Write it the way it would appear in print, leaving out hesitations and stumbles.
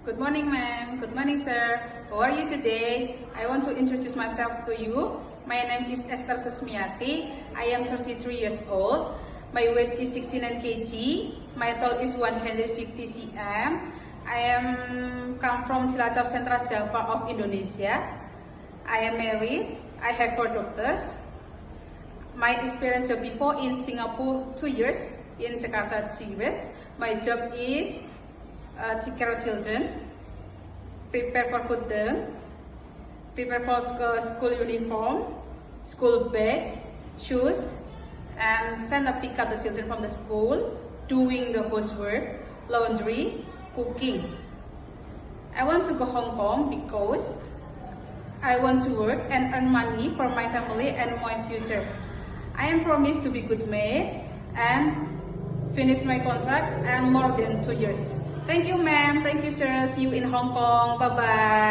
Good morning, ma'am. Good morning, sir. How are you today? I want to introduce myself to you. My name is Esther Susmiati. I am 33 years old. My weight is 69 kg. My tall is 150 cm. I am come from Cilacap, Central Java of Indonesia. I am married. I have 4 daughters. My experience job before in Singapore 2 years, in Jakarta 3 years. My job is take care of children, prepare for food them, prepare for school uniform, school bag, shoes, and send and pick up the children from the school, doing the housework, laundry, cooking. I want to go Hong Kong because I want to work and earn money for my family and my future. I am promised to be good maid and finish my contract and more than 2 years. Thank you, ma'am. Thank you, sir. See you in Hong Kong. Bye-bye.